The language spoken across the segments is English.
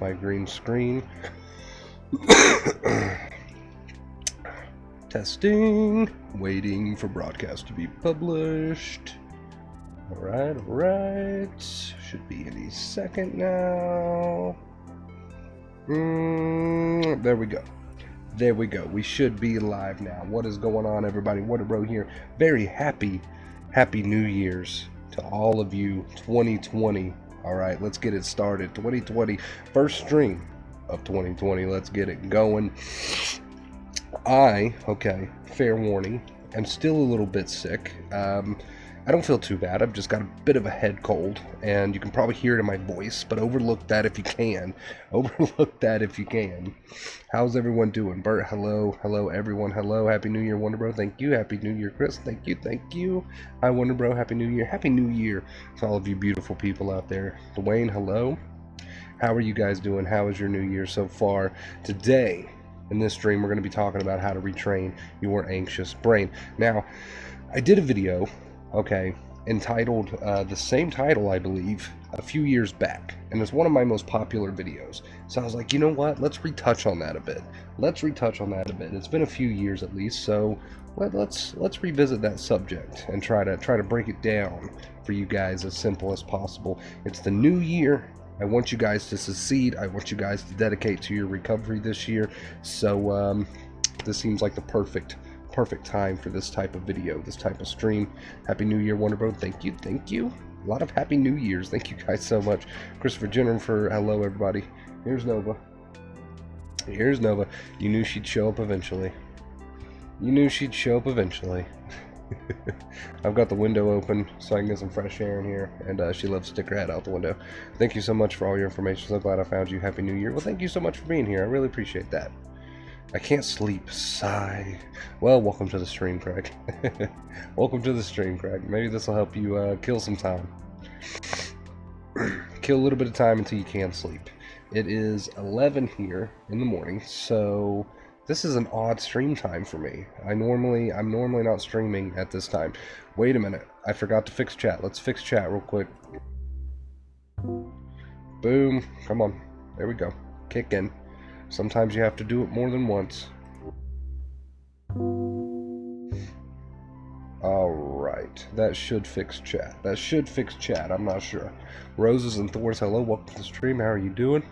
off my green screen. Testing. Waiting for broadcast to be published. Alright. Should be any second now. There we go. There we go. We should be live now. What is going on, everybody? Waterbro here. Very happy New Year's to all of you. 2020. Alright, let's get it started. 2020. First stream of 2020. Let's get it going. Okay, fair warning, I'm still a little bit sick. I don't feel too bad. I've just got a bit of a head cold, and you can probably hear it in my voice, but overlook that if you can. Overlook that if you can. How's everyone doing? Bert, hello. Hello, everyone. Hello. Happy New Year, Wonderbro. Thank you. Happy New Year, Chris. Thank you. Thank you. Hi, Wonderbro. Happy New Year. Happy New Year to all of you beautiful people out there. Dwayne, hello. How are you guys doing? How is your New Year so far? Today, in this stream, we're going to be talking about how to retrain your anxious brain. Now, I did a video, okay, entitled, the same title, I believe, a few years back, and it's one of my most popular videos. So I was like, you know what, let's retouch on that a bit. It's been a few years at least, so let's revisit that subject and try to break it down for you guys as simple as possible. It's the new year. I want you guys to succeed. I want you guys to dedicate to your recovery this year. So this seems like the perfect time for this type of video, this type of stream. Happy New Year, Wonderbro. Thank you. A lot of Happy New Years. Thank you guys so much. Christopher Jenner for hello, everybody. Here's Nova. You knew she'd show up eventually. I've got the window open so I can get some fresh air in here, and she loves to stick her head out the window. Thank you so much for all your information. So glad I found you. Happy New Year. Well, thank you so much for being here. I really appreciate that. I can't sleep. Sigh. Well, welcome to the stream, Craig. Welcome to the stream, Craig. Maybe this will help you kill some time. Kill a little bit of time until you can sleep. It is 11 here in the morning, so this is an odd stream time for me. I'm normally not streaming at this time. Wait a minute. I forgot to fix chat. Let's fix chat real quick. Boom. Come on. There we go. Kick in. Sometimes you have to do it more than once. Alright. That should fix chat. I'm not sure. Roses and Thors, hello. Welcome to the stream. How are you doing?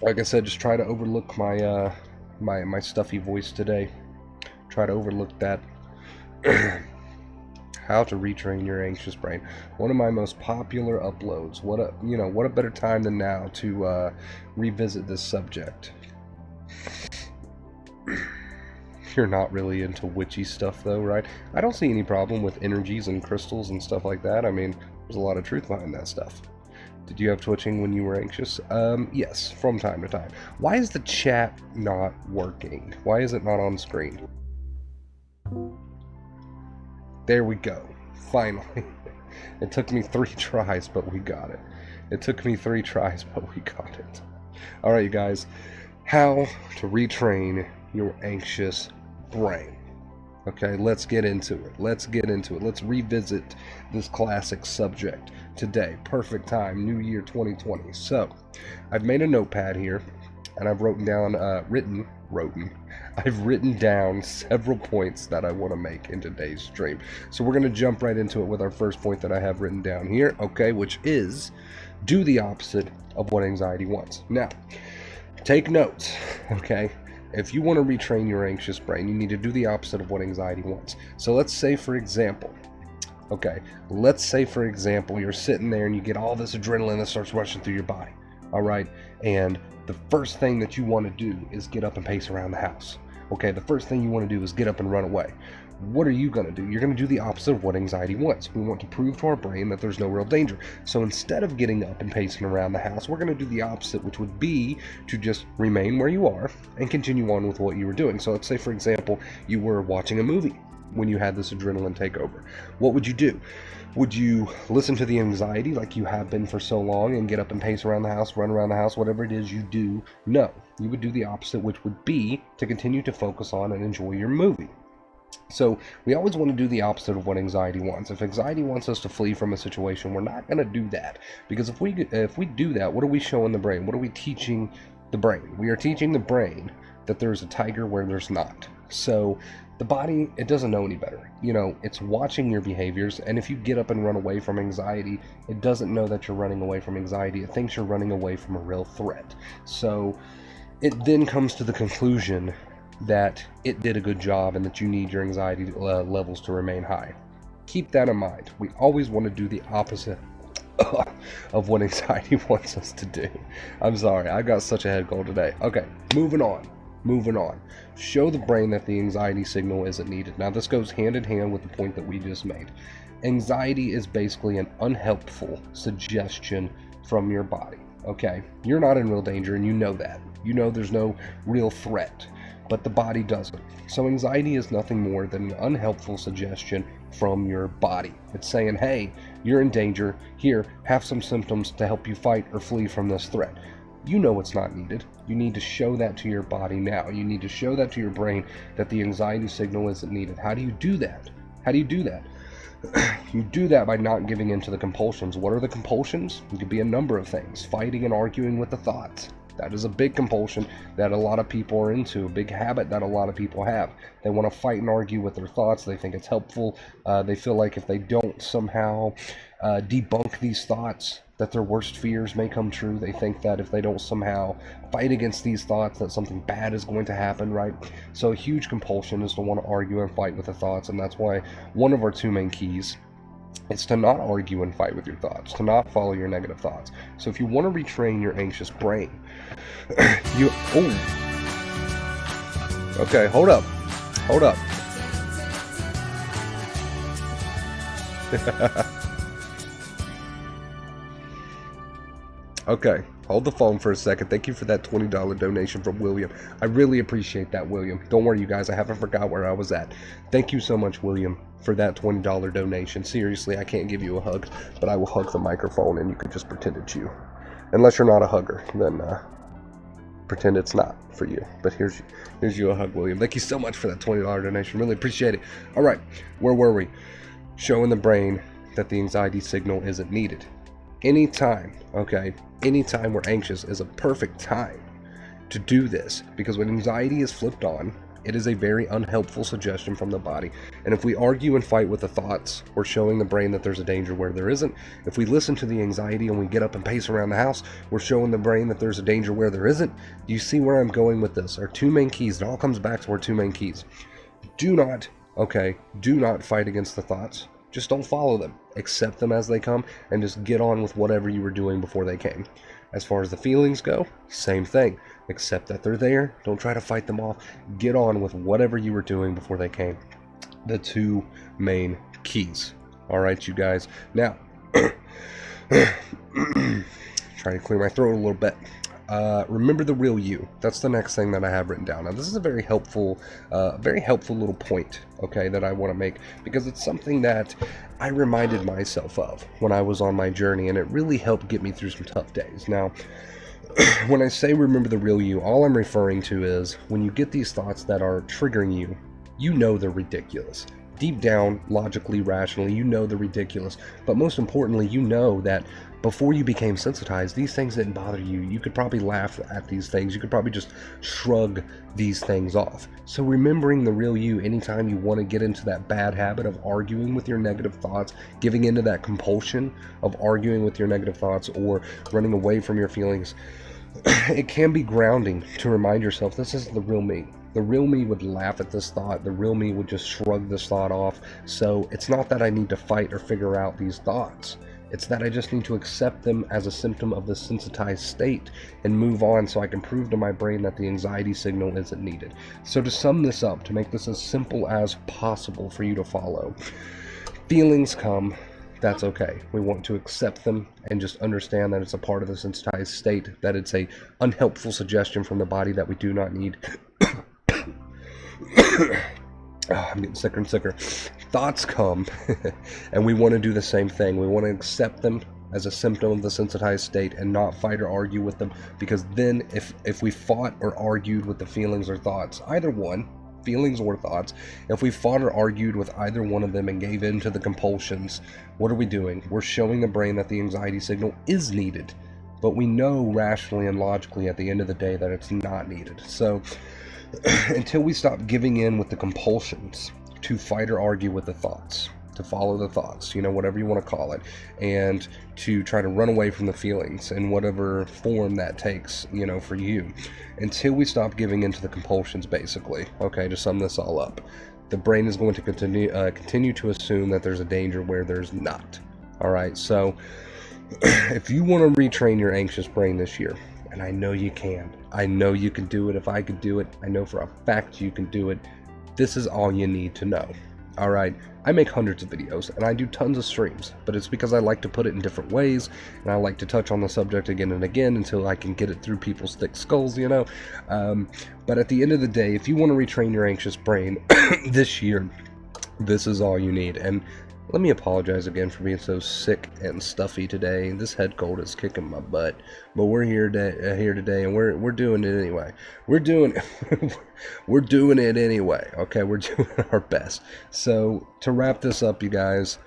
Like I said, just try to overlook my my stuffy voice today. Try to overlook that. How to retrain your anxious brain. One of my most popular uploads. What a better time than now to revisit this subject. You're not really into witchy stuff though, right? I don't see any problem with energies and crystals and stuff like that. I mean, there's a lot of truth behind that stuff. Did you have twitching when you were anxious? Yes, from time to time. Why is the chat not working? Why is it not on screen? There we go. Finally. It took me 3 tries, but we got it. Alright, you guys. How to retrain your anxious brain. Okay, let's get into it. Let's revisit this classic subject today. Perfect time, New Year 2020. So, I've made a notepad here, and I've written down, I've written down several points that I want to make in today's stream. So we're going to jump right into it with our first point that I have written down here, okay, which is do the opposite of what anxiety wants. Now, take notes, okay? If you want to retrain your anxious brain, you need to do the opposite of what anxiety wants. So let's say, for example, you're sitting there and you get all this adrenaline that starts rushing through your body, all right? And the first thing that you want to do is get up and pace around the house. Okay, the first thing you want to do is get up and run away. What are you going to do? You're going to do the opposite of what anxiety wants. We want to prove to our brain that there's no real danger. So instead of getting up and pacing around the house, we're going to do the opposite, which would be to just remain where you are and continue on with what you were doing. So let's say, for example, you were watching a movie when you had this adrenaline take over. What would you do? Would you listen to the anxiety like you have been for so long and get up and pace around the house, run around the house, whatever it is you do? No. You would do the opposite, which would be to continue to focus on and enjoy your movie. So we always want to do the opposite of what anxiety wants. If anxiety wants us to flee from a situation, we're not going to do that, because if we do that, what are we showing the brain? What are we teaching the brain? We are teaching the brain that there's a tiger where there's not. So the body, it doesn't know any better. You know, it's watching your behaviors, and if you get up and run away from anxiety, it doesn't know that you're running away from anxiety. It thinks you're running away from a real threat. So it then comes to the conclusion that it did a good job and that you need your anxiety levels to remain high. Keep that in mind. We always want to do the opposite of what anxiety wants us to do. I'm sorry, I got such a head cold today. Okay, moving on. Show the brain that the anxiety signal isn't needed. Now, this goes hand in hand with the point that we just made. Anxiety is basically an unhelpful suggestion from your body. Okay, you're not in real danger, and you know that. You know there's no real threat, but the body doesn't. So anxiety is nothing more than an unhelpful suggestion from your body. It's saying, hey, you're in danger. Here, have some symptoms to help you fight or flee from this threat. You know it's not needed. You need to show that to your body now. You need to show that to your brain that the anxiety signal isn't needed. How do you do that? You do that by not giving in to the compulsions. What are the compulsions? It could be a number of things. Fighting and arguing with the thoughts. That is a big compulsion that a lot of people are into, a big habit that a lot of people have. They want to fight and argue with their thoughts. They think it's helpful. They feel like if they don't somehow debunk these thoughts, that their worst fears may come true. They think that if they don't somehow fight against these thoughts, that something bad is going to happen, right? So a huge compulsion is to want to argue and fight with the thoughts, and that's why one of our two main keys is to not argue and fight with your thoughts, to not follow your negative thoughts. So if you want to retrain your anxious brain, okay, hold up. Okay, hold the phone for a second. Thank you for that $20 donation from William. I really appreciate that, William. Don't worry, you guys, I haven't forgot where I was at. Thank you so much, William, for that $20 donation. Seriously, I can't give you a hug, but I will hug the microphone and you can just pretend it's you. Unless you're not a hugger, then pretend it's not for you. But here's you a hug, William. Thank you so much for that $20 donation. Really appreciate it. All right, where were we? Showing the brain that the anxiety signal isn't needed. Anytime we're anxious is a perfect time to do this, because when anxiety is flipped on, it is a very unhelpful suggestion from the body. And if we argue and fight with the thoughts, we're showing the brain that there's a danger where there isn't. If we listen to the anxiety and we get up and pace around the house, we're showing the brain that there's a danger where there isn't. Do you see where I'm going with this? Our two main keys, it all comes back to our two main keys. Do not fight against the thoughts. Just don't follow them. Accept them as they come and just get on with whatever you were doing before they came. As far as the feelings go, same thing. Accept that they're there. Don't try to fight them off. Get on with whatever you were doing before they came. The two main keys. All right, you guys. Now, trying to clear my throat a little bit. Remember the real you. That's the next thing that I have written down. Now, this is a very helpful little point, okay, that I want to make, because it's something that I reminded myself of when I was on my journey, and it really helped get me through some tough days. Now, when I say remember the real you, all I'm referring to is when you get these thoughts that are triggering you, you know they're ridiculous. Deep down, logically, rationally, you know they're ridiculous. But most importantly, you know that before you became sensitized, these things didn't bother you. You could probably laugh at these things. You could probably just shrug these things off. So remembering the real you anytime you want to get into that bad habit of arguing with your negative thoughts, giving into that compulsion of arguing with your negative thoughts or running away from your feelings, it can be grounding to remind yourself this is the real me. The real me would laugh at this thought. The real me would just shrug this thought off. So it's not that I need to fight or figure out these thoughts. It's that I just need to accept them as a symptom of the sensitized state and move on, so I can prove to my brain that the anxiety signal isn't needed. So to sum this up, to make this as simple as possible for you to follow, feelings come. That's okay. We want to accept them and just understand that it's a part of the sensitized state, that it's a unhelpful suggestion from the body that we do not need. I'm getting sicker and sicker. Thoughts come, and we want to do the same thing. We want to accept them as a symptom of the sensitized state and not fight or argue with them, because then if we fought or argued with the feelings or thoughts, either one, feelings or thoughts, if we fought or argued with either one of them and gave in to the compulsions, what are we doing? We're showing the brain that the anxiety signal is needed, but we know rationally and logically at the end of the day that it's not needed. So until we stop giving in with the compulsions to fight or argue with the thoughts, to follow the thoughts, whatever you want to call it, and to try to run away from the feelings in whatever form that takes, for you, until we stop giving into the compulsions, basically, okay, to sum this all up, the brain is going to continue to assume that there's a danger where there's not. All right, so if you want to retrain your anxious brain this year, and I know you can, I know you can do it. If I could do it, I know for a fact you can do it. This is all you need to know. All right, I make hundreds of videos and I do tons of streams, but it's because I like to put it in different ways, and I like to touch on the subject again and again until I can get it through people's thick skulls, but at the end of the day, if you want to retrain your anxious brain this year, this is all you need. And let me apologize again for being so sick and stuffy today. This head cold is kicking my butt, but we're here today, and we're doing it anyway. We're doing it anyway. Okay, we're doing our best. So to wrap this up, you guys,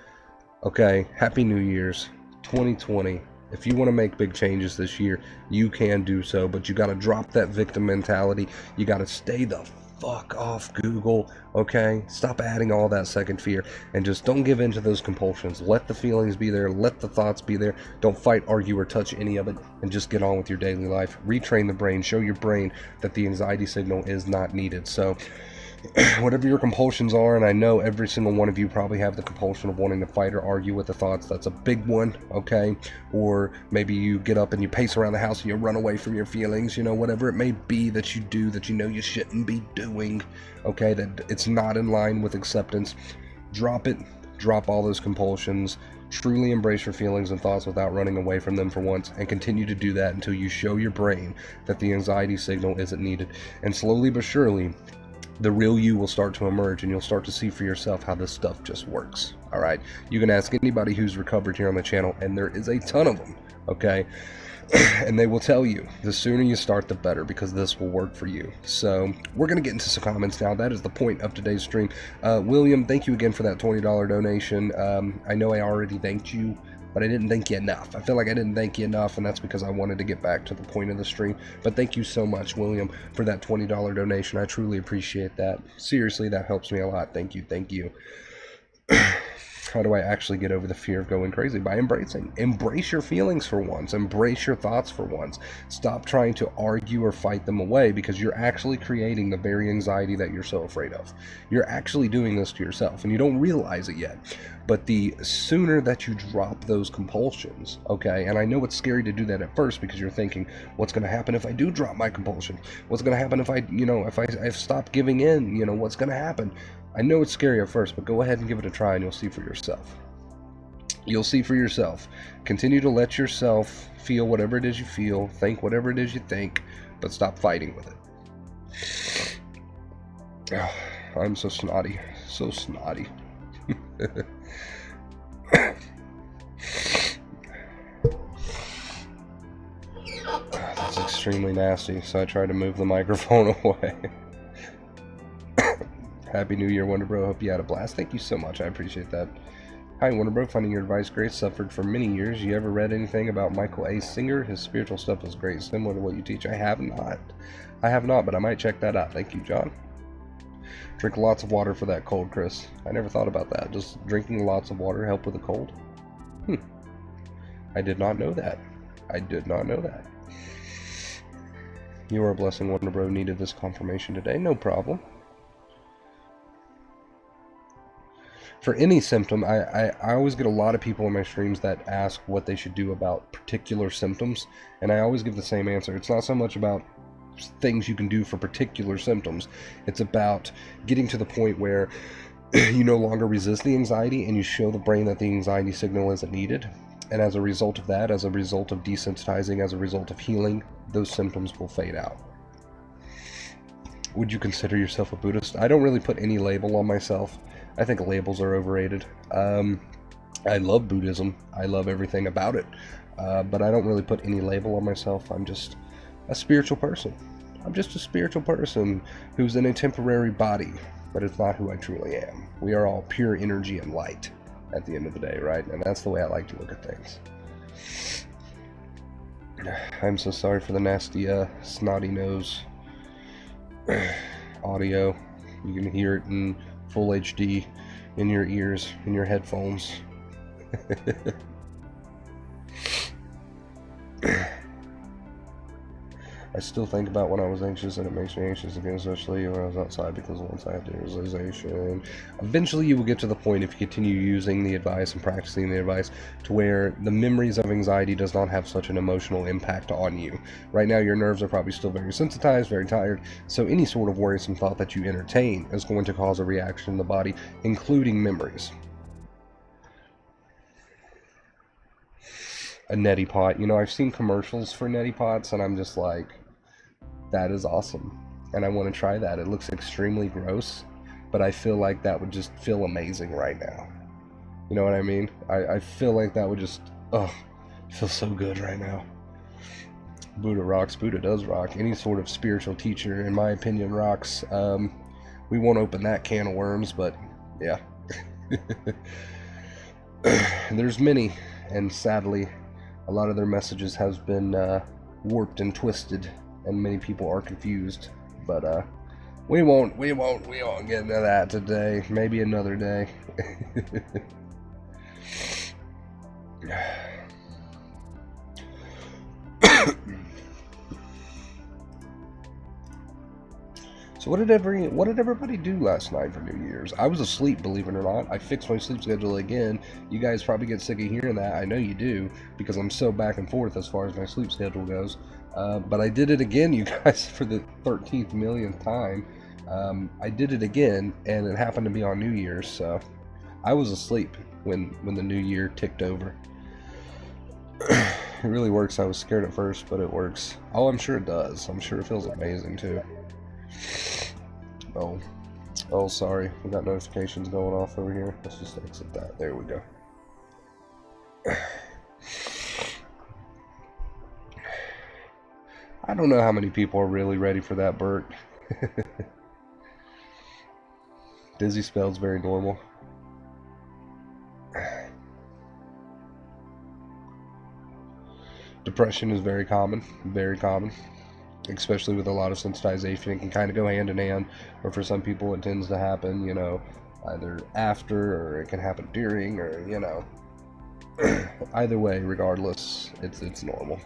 okay, Happy New Year's 2020. If you want to make big changes this year, you can do so, but you got to drop that victim mentality. You got to stay the fuck off Google, okay? Stop adding all that second fear, and just don't give in to those compulsions. Let the feelings be there, let the thoughts be there. Don't fight, argue, or touch any of it, and just get on with your daily life. Retrain the brain, show your brain that the anxiety signal is not needed. So whatever your compulsions are, and I know every single one of you probably have the compulsion of wanting to fight or argue with the thoughts. That's a big one, okay? Or maybe you get up and you pace around the house and you run away from your feelings, whatever it may be that you do that you shouldn't be doing, okay? That it's not in line with acceptance. Drop it. Drop all those compulsions. Truly embrace your feelings and thoughts without running away from them for once, and continue to do that until you show your brain that the anxiety signal isn't needed. And slowly but surely, the real you will start to emerge, and you'll start to see for yourself how this stuff just works. All right, you can ask anybody who's recovered here on the channel, and there is a ton of them, okay? And they will tell you, the sooner you start, the better, because this will work for you. So we're going to get into some comments now. That is the point of today's stream. William, thank you again for that $20 donation. I know I already thanked you, but I didn't thank you enough. I feel like I didn't thank you enough, and that's because I wanted to get back to the point of the stream. But thank you so much, William, for that $20 donation. I truly appreciate that. Seriously, that helps me a lot. Thank you. Thank you. How do I actually get over the fear of going crazy? By embracing. Embrace your feelings for once. Embrace your thoughts for once. Stop trying to argue or fight them away, because you're actually creating the very anxiety that you're so afraid of. You're actually doing this to yourself, and you don't realize it yet. But the sooner that you drop those compulsions, okay, and I know it's scary to do that at first, because you're thinking, what's going to happen if I do drop my compulsion? What's going to happen if I stop giving in? What's going to happen? I know it's scary at first, but go ahead and give it a try, and you'll see for yourself. You'll see for yourself. Continue to let yourself feel whatever it is you feel, think whatever it is you think, but stop fighting with it. Oh, I'm so snotty. So snotty. That's extremely nasty, so I tried to move the microphone away. Happy New Year, Wonder Bro. Hope you had a blast. Thank you so much. I appreciate that. Hi, Wonder Bro. Finding your advice great. Suffered for many years. You ever read anything about Michael A. Singer? His spiritual stuff is great. Similar to what you teach. I have not. I have not, but I might check that out. Thank you, John. Drink lots of water for that cold, Chris. I never thought about that. Does drinking lots of water help with a cold? I did not know that. I did not know that. You are a blessing, Wonder Bro. Needed this confirmation today. No problem. For any symptom, I always get a lot of people in my streams that ask what they should do about particular symptoms, and I always give the same answer. It's not so much about things you can do for particular symptoms. It's about getting to the point where you no longer resist the anxiety, and you show the brain that the anxiety signal isn't needed. And as a result of that, as a result of desensitizing, as a result of healing, those symptoms will fade out. Would you consider yourself a Buddhist? I don't really put any label on myself. I think labels are overrated. I love Buddhism. I love everything about it. But I don't really put any label on myself. I'm just a spiritual person. I'm just a spiritual person who's in a temporary body, but it's not who I truly am. We are all pure energy and light at the end of the day, right? And that's the way I like to look at things. I'm so sorry for the nasty, snotty nose audio. You can hear it in full HD in your ears, in your headphones. I still think about when I was anxious, and it makes me anxious again, especially when I was outside, because once I have the realization, eventually you will get to the point, if you continue using the advice and practicing the advice, to where the memories of anxiety does not have such an emotional impact on you. Right now your nerves are probably still very sensitized, very tired, so any sort of worrisome thought that you entertain is going to cause a reaction in the body, including memories. A neti pot. You know, I've seen commercials for neti pots, and I'm just like, that is awesome. And I want to try that. It looks extremely gross, but I feel like that would just feel amazing right now. You know what I mean? I feel like that would just, feel so good right now. Buddha rocks. Buddha does rock. Any sort of spiritual teacher, in my opinion, rocks. We won't open that can of worms, but yeah. There's many, and sadly, a lot of their messages has been warped and twisted, and many people are confused. But we won't get into that today. Maybe another day. So what did everybody do last night for New Year's? I was asleep, believe it or not. I fixed my sleep schedule again. You guys probably get sick of hearing that. I know you do, because I'm so back and forth as far as my sleep schedule goes. But I did it again, you guys, for the 13th millionth time. I did it again, and it happened to be on New Year's, so I was asleep when the new year ticked over. It really works. I was scared at first, but it works. Oh, I'm sure it does. I'm sure it feels amazing, too. Oh, sorry. We got notifications going off over here. Let's just exit that. There we go. I don't know how many people are really ready for that, Bert. Dizzy spell's very normal. Depression is very common, especially with a lot of sensitization. It can kind of go hand in hand, or for some people it tends to happen, you know, either after, or it can happen during, or, you know, either way, regardless, it's normal.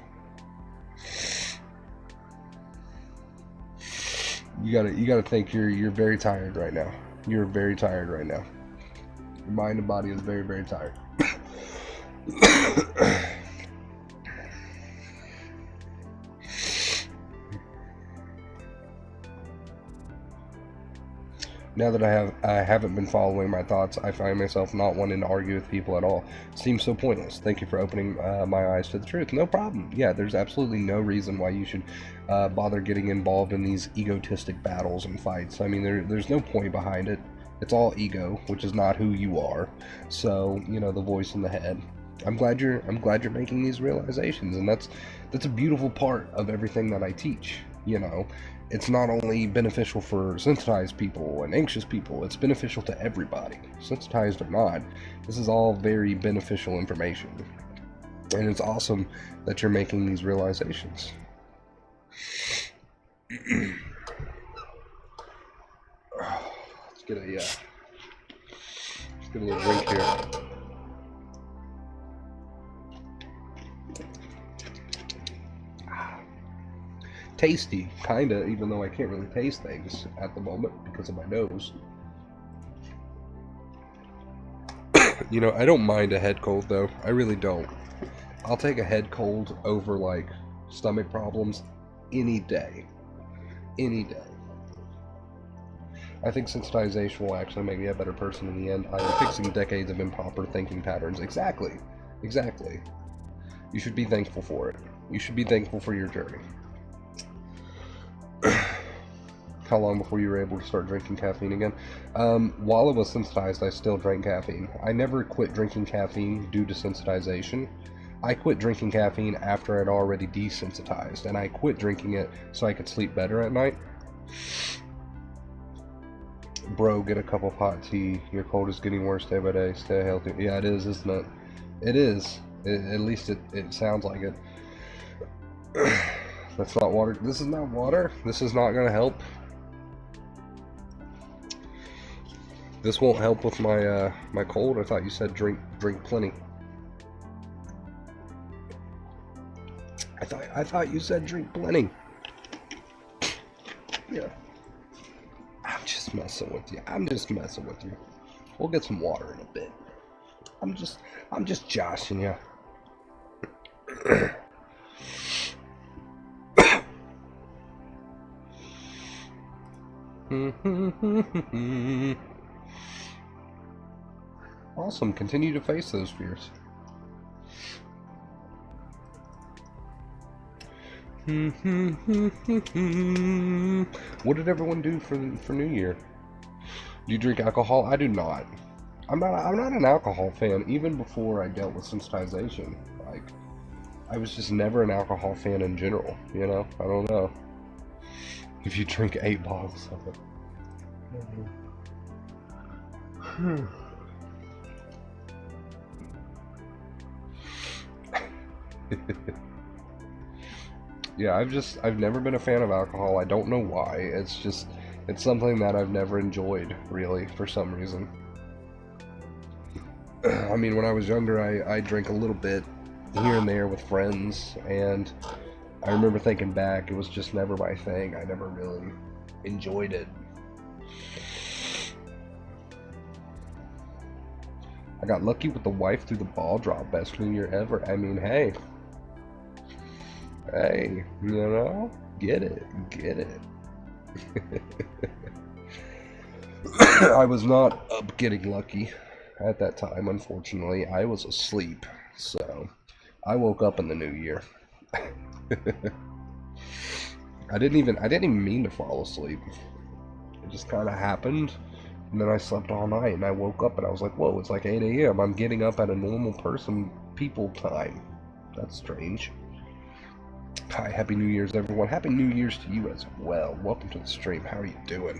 You gotta think you're very tired right now. You're very tired right now. Your mind and body is very, very tired. Now that I haven't been following my thoughts, I find myself not wanting to argue with people at all. It seems so pointless. Thank you for opening my eyes to the truth. No problem. Yeah, there's absolutely no reason why you should bother getting involved in these egotistic battles and fights. I mean, there's no point behind it. It's all ego, which is not who you are. So, you know, the voice in the head. I'm glad you're making these realizations, and that's a beautiful part of everything that I teach. You know, it's not only beneficial for sensitized people and anxious people, it's beneficial to everybody, sensitized or not. This is all very beneficial information, and it's awesome that you're making these realizations. Let's get a little drink here. Tasty, kinda, even though I can't really taste things at the moment because of my nose. You know, I don't mind a head cold though. I really don't. I'll take a head cold over, like, stomach problems any day. Any day. I think sensitization will actually make me a better person in the end. I am fixing decades of improper thinking patterns. Exactly. Exactly. You should be thankful for it. You should be thankful for your journey. How long before you were able to start drinking caffeine again? While I was sensitized, I still drank caffeine. I never quit drinking caffeine due to sensitization. I quit drinking caffeine after I'd already desensitized, and I quit drinking it so I could sleep better at night. Bro, get a cup of hot tea. Your cold is getting worse day by day. Stay healthy. Yeah, it is, isn't it? It is. At least it sounds like it. That's not water. This is not water. This is not going to help. This won't help with my my cold. I thought you said drink plenty. I thought you said drink plenty. Yeah. I'm just messing with you. I'm just messing with you. We'll get some water in a bit. I'm just joshing you. Awesome. Continue to face those fears. What did everyone do for New Year? Do you drink alcohol? I do not. I'm not an alcohol fan. Even before I dealt with sensitization, like I was just never an alcohol fan in general. You know, I don't know. If you drink 8 bottles of it. Yeah, I've never been a fan of alcohol. I don't know why. It's something that I've never enjoyed, really, for some reason. I mean, when I was younger, I drank a little bit here and there with friends, and I remember thinking back, it was just never my thing. I never really enjoyed it. I got lucky with the wife through the ball drop. Best New Year ever. I mean, hey, you know, get it. I was not up getting lucky at that time, unfortunately. I was asleep, so I woke up in the new year. I didn't even mean to fall asleep. It just kind of happened, and then I slept all night, and I woke up, and I was like, whoa, it's like 8 a.m. I'm getting up at a normal people time. That's strange. Hi, Happy New Year's, everyone. Happy New Year's to you as well. Welcome to the stream. How are you doing?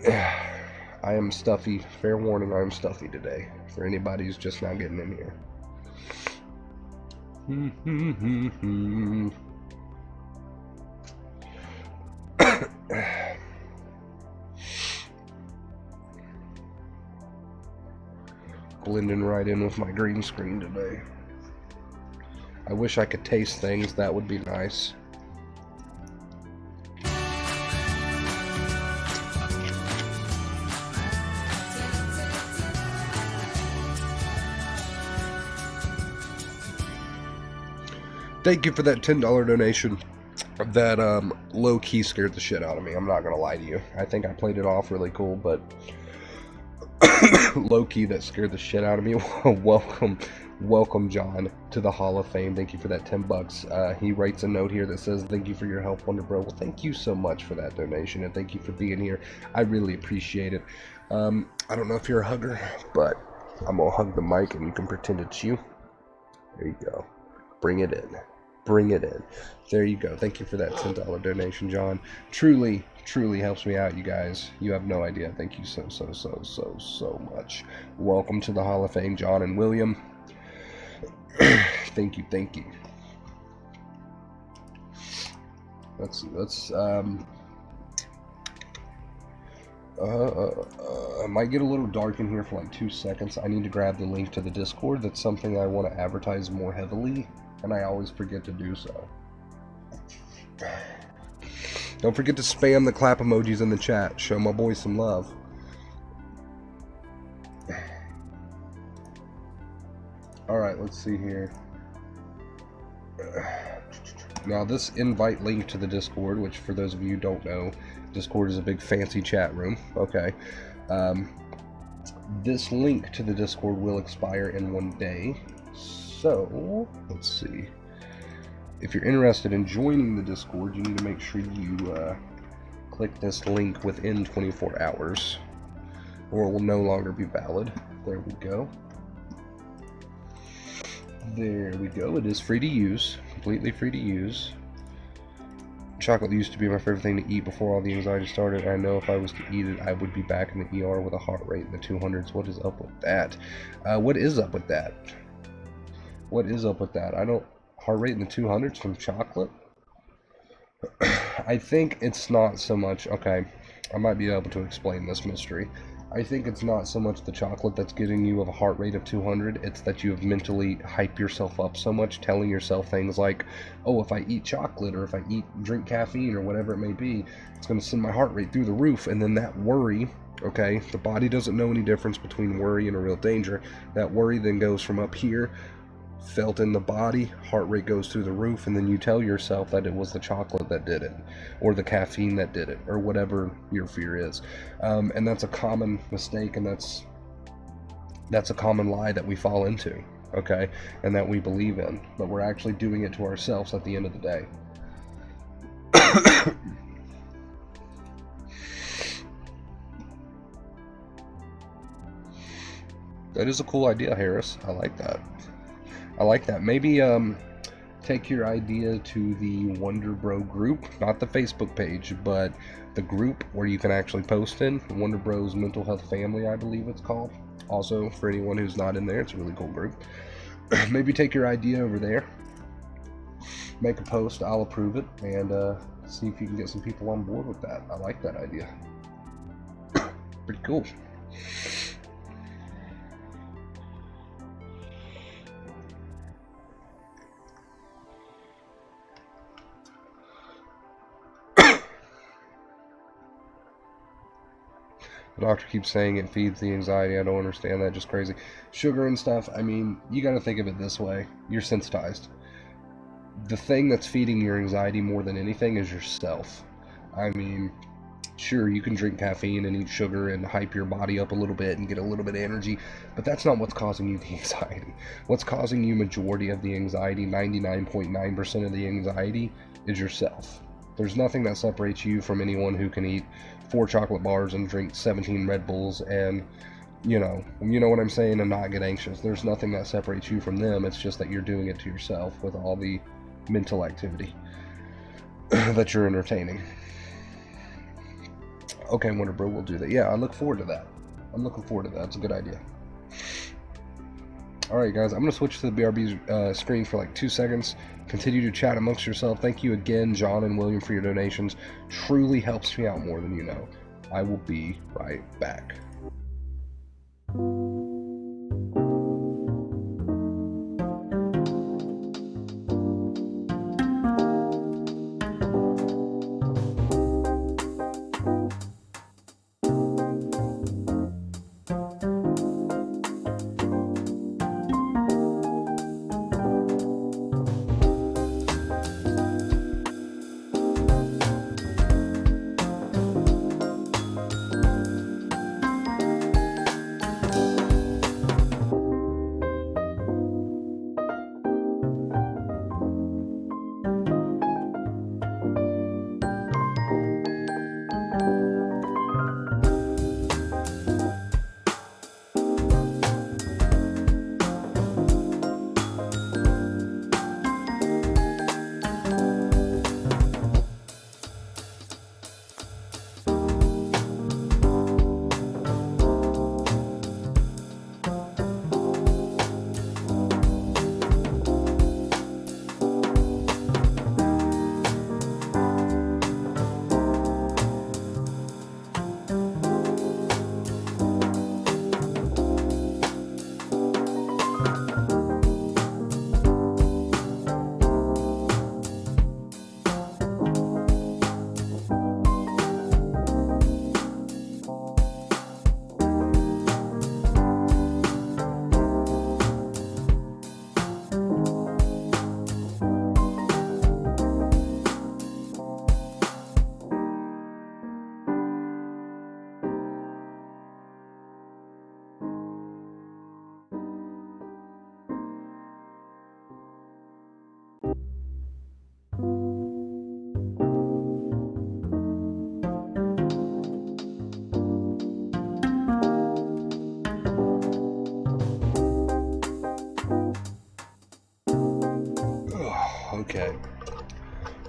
I am stuffy. Fair warning, I am stuffy today. For anybody who's just now getting in here. Blending right in with my green screen today. I wish I could taste things. That would be nice. Thank you for that $10 donation. That low-key scared the shit out of me. I'm not gonna lie to you. I think I played it off really cool, but low-key that scared the shit out of me. Welcome, John, to the Hall of Fame. Thank you for that $10. He writes a note here that says, "Thank you for your help, Wonder Bro." Well, thank you so much for that donation, and thank you for being here. I really appreciate it. I don't know if you're a hugger, but I'm gonna hug the mic, and you can pretend it's you. There you go. Bring it in. Bring it in. There you go. Thank you for that $10 donation, John. Truly helps me out, you guys. You have no idea. Thank you so much. Welcome to the Hall of Fame, John and William. Thank you. Let's I might get a little dark in here for like 2 seconds. I need to grab the link to the Discord. That's something I want to advertise more heavily, and I always forget to do so. Don't forget to spam the clap emojis in the chat. Show my boy some love. Alright, let's see here. Now this invite link to the Discord, which for those of you who don't know, Discord is a big fancy chat room. Okay. This link to the Discord will expire in 1 day. So, let's see. If you're interested in joining the Discord, you need to make sure you click this link within 24 hours, or it will no longer be valid. There we go. There we go. It is free to use. Completely free to use. Chocolate used to be my favorite thing to eat before all the anxiety started. I know if I was to eat it, I would be back in the ER with a heart rate in the 200s. What is up with that? What is up with that? What is up with that? I don't... Heart rate in the 200s from chocolate? I think it's not so much... Okay, I might be able to explain this mystery. I think it's not so much the chocolate that's getting you of a heart rate of 200, it's that you have mentally hyped yourself up so much, telling yourself things like, oh, if I eat chocolate, or if I drink caffeine, or whatever it may be, it's going to send my heart rate through the roof, and then that worry, okay, the body doesn't know any difference between worry and a real danger. That worry then goes from up here, felt in the body, heart rate goes through the roof, and then you tell yourself that it was the chocolate that did it, or the caffeine that did it, or whatever your fear is. And that's a common mistake, and that's a common lie that we fall into, okay, and that we believe in, but we're actually doing it to ourselves at the end of the day. That is a cool idea, Harris. I like that. I like that. Maybe take your idea to the Wonder Bro group, not the Facebook page, but the group where you can actually post in. Wonder Bros Mental Health Family, I believe it's called. Also, for anyone who's not in there, it's a really cool group. Maybe take your idea over there, make a post, I'll approve it, and see if you can get some people on board with that. I like that idea. Pretty cool. The doctor keeps saying it feeds the anxiety. I don't understand that. Just crazy. Sugar and stuff, I mean, you got to think of it this way. You're sensitized. The thing that's feeding your anxiety more than anything is yourself. I mean, sure, you can drink caffeine and eat sugar and hype your body up a little bit and get a little bit of energy, but that's not what's causing you the anxiety. What's causing you majority of the anxiety, 99.9% of the anxiety, is yourself. There's nothing that separates you from anyone who can eat 4 chocolate bars and drink 17 Red Bulls and, you know what I'm saying, and not get anxious. There's nothing that separates you from them. It's just that you're doing it to yourself with all the mental activity that you're entertaining. Okay, Wonder Bro, we'll do that. Yeah, I look forward to that. I'm looking forward to that. It's a good idea. Alright guys, I'm going to switch to the BRB screen for like 2 seconds. Continue to chat amongst yourself. Thank you again, John and William, for your donations. Truly helps me out more than you know. I will be right back.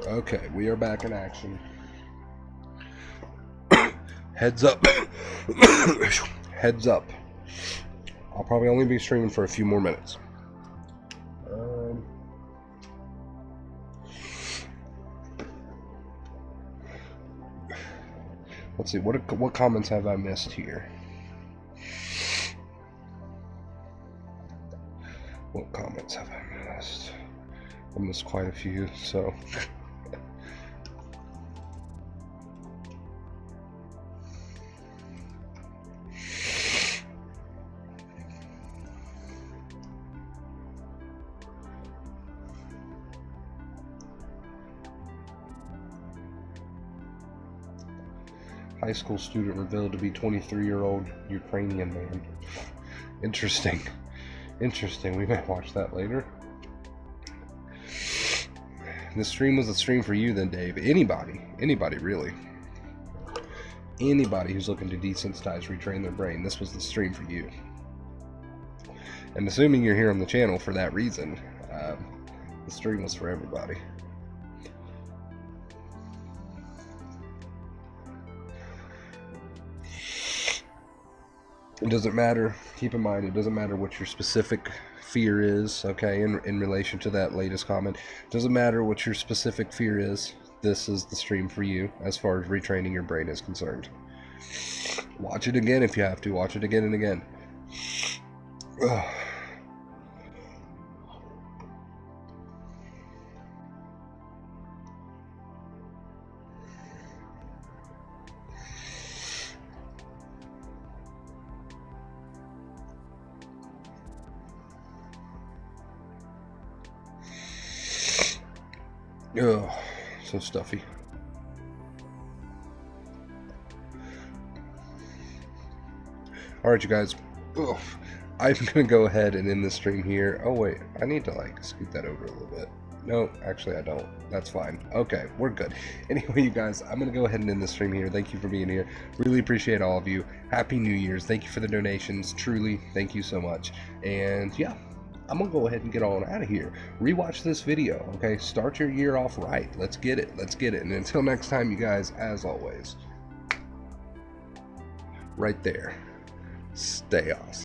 Okay, we are back in action. Heads up. Heads up. I'll probably only be streaming for a few more minutes. Let's see, what comments have I missed here? What comments have I missed? I missed quite a few, so... High school student revealed to be 23-year-old Ukrainian man. Interesting. Interesting. We might watch that later. This stream was a stream for you then, Dave. Anybody really. Anybody who's looking to desensitize, retrain their brain, this was the stream for you. And assuming you're here on the channel for that reason, the stream was for everybody. It doesn't matter, keep in mind, it doesn't matter what your specific fear is, okay, in relation to that latest comment. It doesn't matter what your specific fear is. This is the stream for you as far as retraining your brain is concerned. Watch it again if you have to. Watch it again and again. Ugh. Ugh, so stuffy. Alright, you guys. Ugh. I'm gonna go ahead and end the stream here. Oh wait, I need to like scoot that over a little bit. No, actually I don't. That's fine. Okay, we're good. Anyway, you guys, I'm gonna go ahead and end the stream here. Thank you for being here. Really appreciate all of you. Happy New Year's. Thank you for the donations. Truly, thank you so much. And yeah, I'm gonna go ahead and get on out of here. Rewatch this video, okay? Start your year off right. Let's get it. Let's get it. And until next time, you guys, as always, right there, stay awesome.